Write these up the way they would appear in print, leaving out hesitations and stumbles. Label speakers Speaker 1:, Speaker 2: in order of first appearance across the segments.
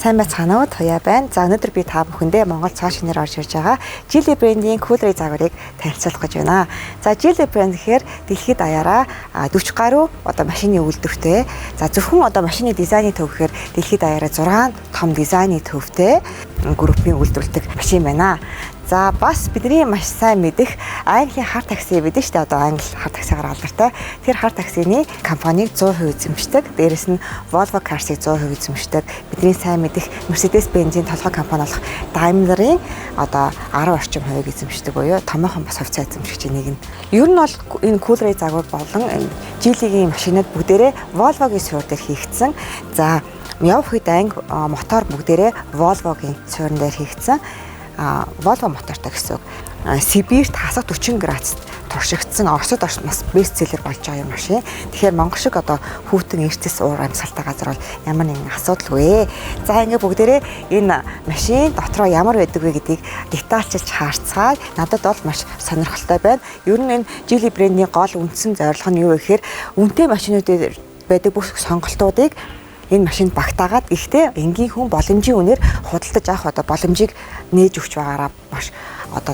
Speaker 1: Сайн байцгаана уу? Туяа байна. За өнөөдөр би та бүхэндээ Монгол цаа шинээр орж ирж байгаа Geely брендийн Cooler загварыг танилцуулах гэж байна. За Geely брэнд гэхээр дэлхийд даяараа 40 гаруй машины үйлдвэртэй. За зөвхөн машины дизайны төв гэхээр дэлхийд даяараа 6 том дизайны төвтэй группийн үйлдвэрлэдэг машин байна. За бас бидний маш сайн мэдих Английн хар такси байдаг шүү дээ. Англи хар таксигаар алдартай. Тэр хар таксины компанийг 100% эзэмшдэг. Дээрэс нь Volvo Cars-ыг 100% эзэмшдэг. Бидний сайн мэдих Mercedes-Benz-ийн толгой компани болох Daimler-ийн 10 орчим хувийг эзэмшдэг буюу томоохон бас хувьцаа эзэмшигч нэг нь. Ер нь бол энэ Cooler загвар болон Geely-ийн машинууд бүгдээрээ Volvo-гийн суурь дээр хийгдсэн. За явах үед анги мотор бүгдээрээ Volvo-гийн суурин дээр хийгдсэн. Volvo мотортой гэсэн үг. Сибирт хасах 40 градусд туршигдсан Оросд бас бестселлер болж байгаа юм машин. Тэгэхээр Монгол шиг хүүтэн эрдэс уур амьсгалтай газар бол ямар нэгэн асуудалгүй. За ингээ бүгдээрээ энэ машин дотроо ямар байдаг вэ гэдгийг детальчилж хаарцгаая. Надад бол маш сонирхолтой байна. Ер нь энэ Geely брендийн гол үндсэн зорилго нь юу вэ гэхээр үнэтэй машинуудад байдаг бүх сонголтуудыг энэ машинд багтаагаад ихтэй энгийн хүн боломжийн үнээр худалдаж авах боломжийг нээж өгч байгаараа маш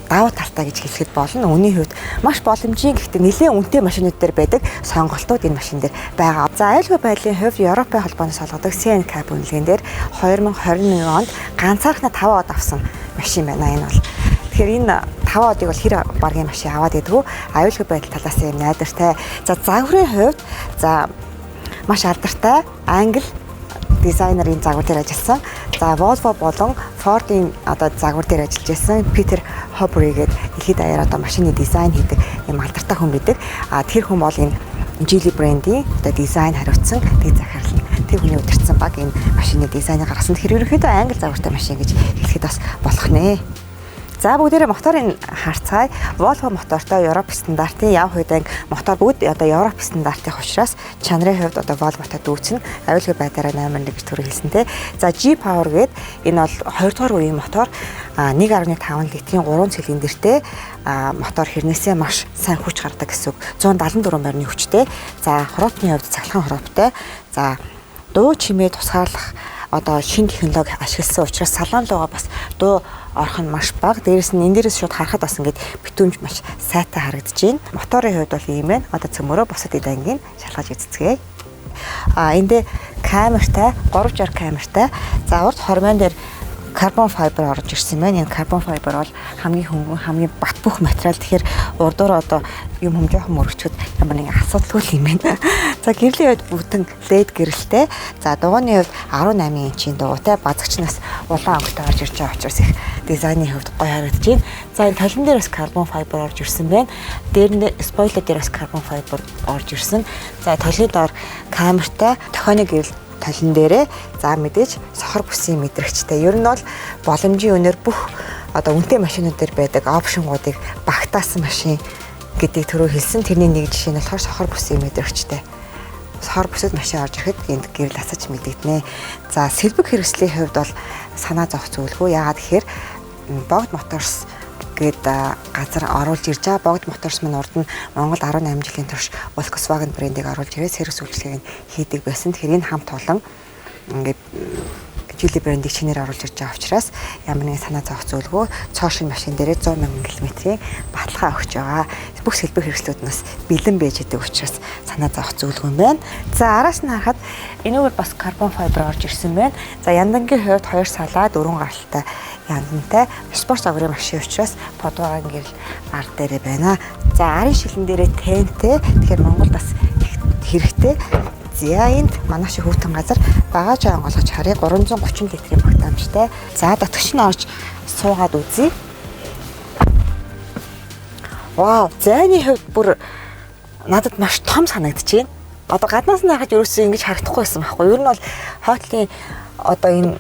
Speaker 1: давуу талтай гэж хэлэхэд болно. Үүний хувьд маш боломжийн гэхдээ нэлээд үнэтэй машинууд дээр байдаг сонголтууд энэ машин дээр байгаа. За аюулгүй байдлын хувьд Европын холбооноос олгодог CNCAP үнэлгээнд дээр 2021 онд ганцаархнаа 5 од авсан машин байна энэ бол. Тэгэхээр энэ 5 одыг бол хэр баргийн машин аваад идэггүй аюулгүй байдал талаас нь найдвартай. За загварын хувьд маш алдартай англи дизайнерын загвар дээр ажилласан. За Volvo болон Ford-ийн загвар дээр ажиллаж байсан Peter Hobry гэдэг дэлхийд даяараа машины дизайн хийдэг юм алдартай хүн байдаг. Тэр хүн бол энэ Geely брендийн дизайн хариуцсан дэг захирлан. Тэр хүний удирдсан баг энэ машины дизайныг гаргасан. Тэгэхээр ерөнхийдөө англи загвартай машин гэж хэлэхэд бас болох нэ. За бүгдээрээ моторын харцгаая. Volvo мотортой Европ стандартын явах үед мотор бүгд Европ стандартын учраас чанарын хувьд Volvo-тай дүүцэн аюулгүй байдлаараа 8.1 гэж төрөй хэлсэнтэй. За G-Power гээд энэ бол 2 дугаар үеийн мотор 1.5 литрийн 3 цилиндртэй мотор хэрнээсээ маш сайн хүч гаргадаг гэсэн үг. 174 барины хүчтэй. За хороотны хувьд цахилгаан хорооттой. За дуу чимээ тусгаарлах шинэ технологи ашигласан учраас салон руугаа бас дуу орох нь маш бага. Дээрээс нь энэ дээрээс шууд харахад бас ингээд битүүмж маш сайтай харагдаж байна. Моторын хувьд бол ийм байна. Цөмөрөө босод идангийн шалгаж үзцгээе. Энд камертай 360 камертай. За урд хормон дээр карбон файбер орж ирсэн байна. Энэ карбон файбер бол хамгийн хөнгөн, хамгийн бат бөх материал. Тэгэхээр урдуур юм жоохон мөрөгчөд ямар нэгэн асуудалгүй юм байна. За гэрлийн хувьд бүтэн LED гэрэлтэй. За дугааны хувьд 18 инчийн дугуйтай базагчнаас улаан өнгөтэй орж ирж байгаа учраас их дизайны хувьд гоё харагдаж байна. За энэ толон дээрээс карбон файбер орж ирсэн байна. Дээр нь спойлер дээрээс карбон файбер орж ирсэн. За толын доор камертай тохионы гэрэл талан дээрээ за мэдээж сохор бүсийн мэдрэгчтэй. Ер нь бол боломжийн үнээр бүх үнэтэй машинууд дээр байдаг опшнгуудыг багтаасан машин гэдгийг түрүү хэлсэн. Тэрний нэг жишээ нь болохоор сохор бүсийн мэдрэгчтэй. Сохор бүсэд машин орж ирэхэд энд гэрэл асаж мэдэгдэнэ. За сэлбэг хэрэгслийн хувьд бол санаа зовх зүйлгүй. Яагаад гэхээр богд моторс гээд газар оруулж ирж байгаа. Богд моторс мань урд нь Монгол 18 жилийн турш Volkswagen брендийг оруулж ирээд сервис үйлчилгээг хийдэг байсан. Тэгэхээр энэ хамт олон ингээд Geely брендийг чинээр оруулж ирж байгаа учраас ямар нэгэн санаа зовх зүйлгүй цоошин машин дээрээ 100 мянган км-ийн баталгаа өгч байгаа. Бүх сэлбэг хэрэгслүүд нас бэлэн байж идэг учраас санаа зовх зүйлгүй юм байна. За араас нь харахад энэгээр бас карбон файбер орж ирсэн байна. За яндангийн хувьд 2 салаа 4 гаралтай яндантай спорт загварын машин учраас подвагийн гэрэл ар дээрээ байна. За арын шилэн дээрээ тентэй. Тэгэхээр Монголд бас хэрэгтэй. За энд манай шиг хүүтэн газар багаж онгойлгож харъя 330 литрийн багтаамжтай. За дотогч нь орж суугаад үзье. Вау, зайны хувьд бүр надад маш том санагдаж байна. Гаднаас нь харахад ерөөсөө ингэж харагдахгүй байсан байхгүй. Ер нь бол хойтлын энэ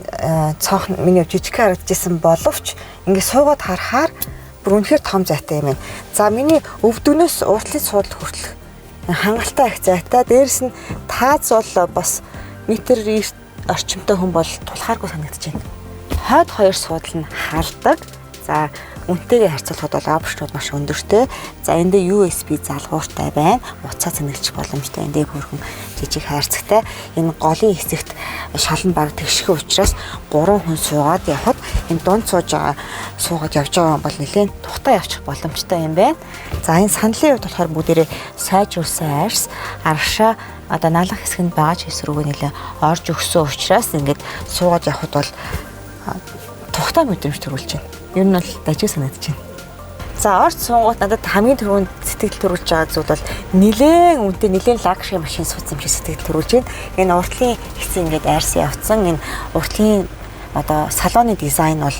Speaker 1: цонх миний жижиг харагдажсэн боловч ингэ суугаад харахаар бүр үнэхээр том зайтай юм байна. За миний өвдөнөөс уртлын суудал хүртэл хангалттай их зайтай. Дээрс нь тааз бол бас метр орчимтой хүн бол тулхааргүй санагдаж байна. Хойд хоёр суудал нь халдаг. За үнэтэйгээ харьцуулахад бол опшнууд маш өндөртэй. За энд USB залгууртай байна. Уцаа цэнгэлчих боломжтой. Энд бүрхэн жижиг хайрцагтай. Энэ голын хэсэгт шалан баг тэгших учраас 3 хүн суугаад явхад энэ дунд суугаад явж байгаа бол нэлээд тухтаа явчих боломжтой юм байна. За энэ саналын хувьд болохоор бүгдээрээ сайжруулсан арьс, аргашаа одоо налах хэсгэнд байгаа ч эсрүүгээ нэлээд орж өгсөн учраас ингээд суугаад явхад бол тухтай мэдрэмж төрүүлж байна. Ер нь бол дажиг санагдаж байна. За орж суугууд надад хамгийн түрүүнд сэтгэл төрүүлж байгаа зүйл бол нэлээд үнэтэй нэлээд лагши машин суудсан юм шиг сэтгэл төрүүлж байна. Энэ уртлын хэсэг ингээд арьс явцсан. Энэ уртлын одоо салооны дизайн бол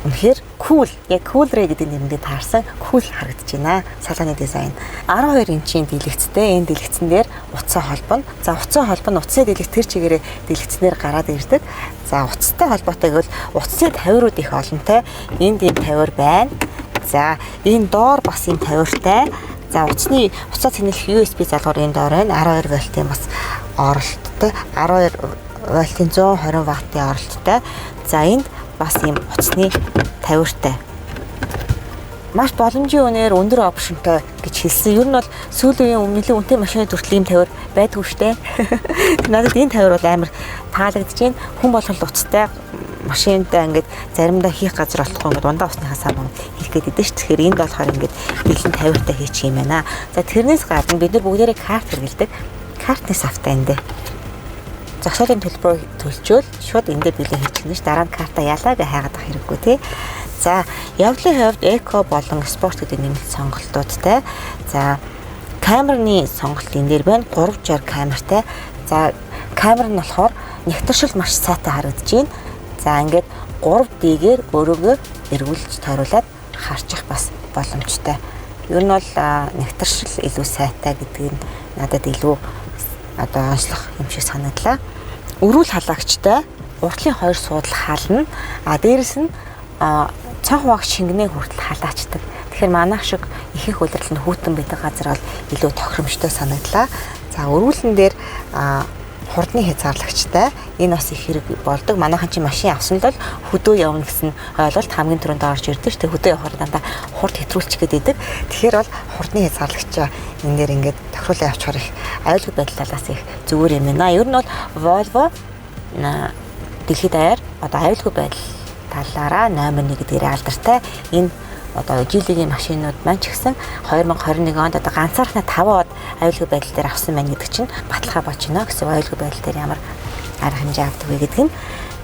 Speaker 1: үнэхээр cool. Яг cool ray гэдэг нэрнээ таарсан cool харагдаж байна. Салооны дизайн 12 инчийн дэлгэцтэй. Энэ дэлгэцэн дээр уцаа холбоно. За уцаа холбоно уцны дэлгэц тэр чигээрээ дэлгэцнэр гараад ирдэг. За уцтай холбоотой гэвэл уцны тавирууд их олонтой. Энд ийм тавир байна. За энэ доор бас ийм тавиртай. За уцаа цэнгэлэх USB залгуур энэ доор байна. 12 вольтын бас оролттой. 12 вольтын 120 ваттын оролттой. За энд бас ийм уцны тавиртай. Маш боломжийн үнээр өндөр опшнтой гэж хэлсэн. Ер нь бол сүүлийн нэлээд үнэтэй машины төрөл ийм тавир байдгүй штэ. Надад энэ тавир бол амар таалагдж байна. Хүн болгол уцтай машинтай ингээд заримдаа хийх газар олохгүй ингээд ундаа усны хасаа мөн хийх гээд идэв ш. Тэгэхээр энд болохоор ингээд бэлэн тавиртай хийчих юм байна. За тэрнээс гадна бид нар бүгдээрээ карт хэрэглэдэг. Картны савтай эндээ. Зогсоолын төлбөрөөр төлчөөл шууд эндээ бэлэн хийчихнэ ш. Дараа нь карта ялаа гэж хайгаад авах хэрэггүй тий. За явдлын хувьд эко болон спорт гэдэг нэмэлт сонголтуудтай. За камерны сонголт энэ дээр байна. 360 камертай. За камер нь болохоор нэгтэршил маш сайтай харагдаж байна. За ингээд 3D-гээр өөрөөгөө эргүүлж тойруулаад харчих бас боломжтой. Ер нь бол нэгтэршил илүү сайтай гэдэг нь надад илүү одоо онцлог юм шиг санагдлаа. Өрүүл халагчтай уртлын 2 суудал хална. Дээрэс нь цонх баг шингэнээ хүртэл халаачдаг. Тэгэхээр манайх шиг ихэнх улирланд хүүтэн байдаг газар бол илүү тохиромжтой санагдлаа. За өрүүлэн дээр хурдны хязгаарлагчтай энэ бас их хэрэг болдог. Манайхан чи машин авсан л бол хөдөө явна гэсэн ойлголт хамгийн түрүүнд орж ирдэг. Тэ хөдөө явахаар дандаа хурд хэтрүүлчих гээд идэг. Тэгэхээр бол хурдны хязгаарлагчаа энэ дээр ингээд тохируулаад явчихаар их аюулгүй байдал талаас их зүгээр юм байна. Ер нь бол Volvo дэлхийд даяар одоо аюулгүй байдал талаараа номер 1 гэдгээр алдартай. Энэ одоо жилийн машинууд маань ч гэсэн 2021 онд одоо ганцаархнаа 5 од аюулгүй байдал дээр авсан байна гэдэг чинь баталгаа болж байна гэсэн. Аюулгүй байдал дээр ямар арга хэмжээ авдаг вэ гэдэг нь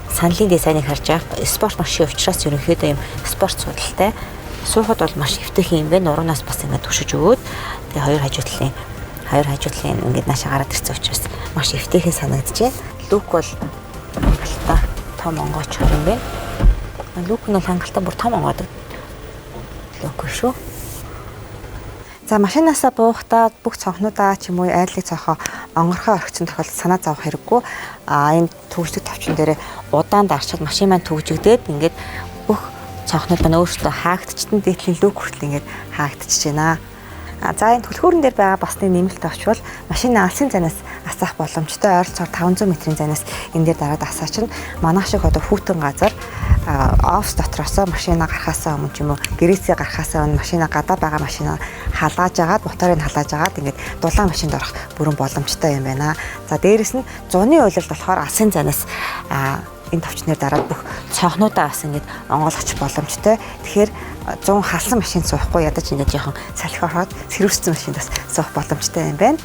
Speaker 1: саналын дизайныг харж байгаа спорт машин учраас ерөнхийдөө юм спорт судалтай суухад бол маш эвтэйхэн юм байна. Уруунаас бас ингээд түшиж өгөөд тэгээ хоёр хажуудлын ингээд наашаа гараад ирсэн учраас маш эвтэйхэн санагдаж байна. Люк бол хангалттай том онгооч юм байна. Люк нь бол хангалттай бүр том онгоодаг. Люк шүү. За машинаасаа буухдаа бүх цонхнуудаа ч юм уу айлыг цохоо онгорхоо орхисон тохиолдолд санаа зовох хэрэггүй. Энэ төгждөг тавчин дээр удаан дарчаад машин маань төгжигдээд ингээд бүх цонхнууд маань өөрсдөө хаагдчихсан дээдлийн люк хүртэл ингээд хаагдчихж байна. За энэ түлхүүрэн дээр байгаа бас нэг нэмэлт авч бол машины алсын занаас асаах боломжтой. Ойролцоогоор 500 метрийн занаас энэ дээр дараад асаач нь манайх шиг одоо хүүтэн газар офс дотроосоо машина гарахаасаа өмнө ч юм уу гэрээсээ гарахаасаа өмнө машина гадаа байгаа машина халааж агаад моторыг халааж агаад ингээд дулаан машинд орох бүрэн боломжтой юм байна. За дээрэс нь зуны уйлалд болохоор алсын занаас энэ товчноор дараад бүх цонхнуудаа бас ингээд онгойлгоч боломжтой. Тэгэхээр 100 халсан машин суухгүй ядаж ингээд жоохон салхи ороод сэрүүссэн машинд бас суух боломжтой юм байна.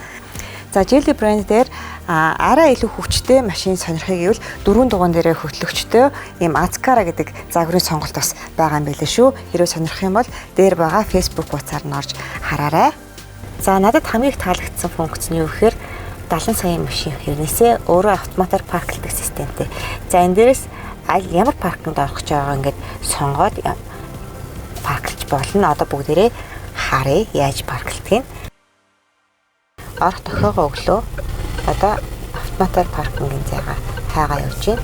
Speaker 1: За Geely брэнд дээр арай илүү хүчтэй машин сонирхыг гэвэл 4 дугуун дээрээ хөтлөгчтэй ийм Azkara гэдэг загварын сонголт бас байгаа юм билээ шүү. Хэрвээ сонирх юм бол дээр байгаа Facebook хуудасаар нь орж хараарай. За надад хамгийн их таалагдсан функц нь юу гэхээр 70 саяын машин хэрнээсээ өөрөө автоматар парклдаг системтэй. За энэ дээрээс ямар паркингд орох гэж байгаа ингээд сонгоод парклж болно. Одоо бүгдээрээ харъя яаж парклдгийг. Орох тохиогоо өглөө. Одоо автоматар паркингийн зайгаа хайгаа явж байна.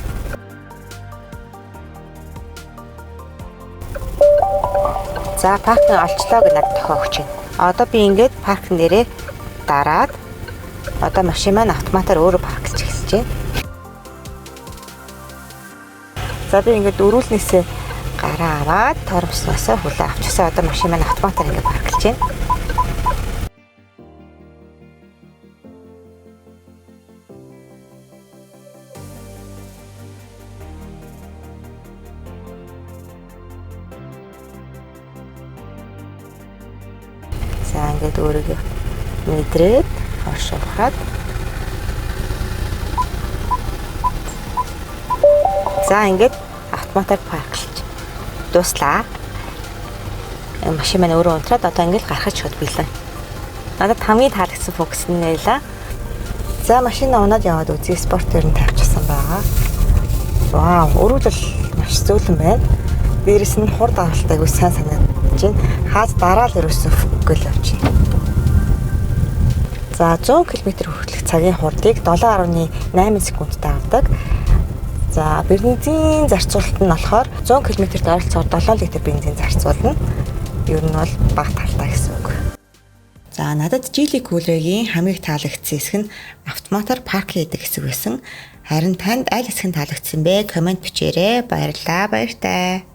Speaker 1: За паркинг олчлоо гэж надад тохио өгч байна. Одоо би ингээд паркинг нэрээ дараад одоо машин маань автоматар өөрөө парклж эхэлж байна. За би ингээд өрүүлнээсээ гараа аваад торомсноосоо хүлээ авчихсан. Одоо машин маань автоматар ингээд парклж байна. За ингээд өөрийгөө мэдрээд оршуулхаад за ингээд автоматар парклж дуслаа. Машин маань өөрөө унтраад одоо ингээд гарахад шууд биелэн. Надад хамгийн таалагдсан фокус нь байлаа. За машинаа унаад яваад үзье, спортер нь тавьчихсан байгаа. Вау, өрөвдөл маш зөөлөн байна. Дээрээс нь хурд авалтайг үс сайн санагдаж байна. Хаас дараа л ерөөсөө гөл явчихна. За 100 км хүртэлх цагийн хурдыг 7.8 секундтай авдаг. За бензин зарцуулалт нь болохоор 100 км-т ойролцоогоор 7 литр бензин зарцуулна. Ер нь бол бага талтай гэсэн үг. За надад Geely Cool-ийн хамгийн таалагдсан хэсэг нь автоматар парк хийдэг хэсэг байсан. Харин танд аль хэсэг нь таалагдсан бэ? Комент бичээрэй. Баярлалаа, баяртай.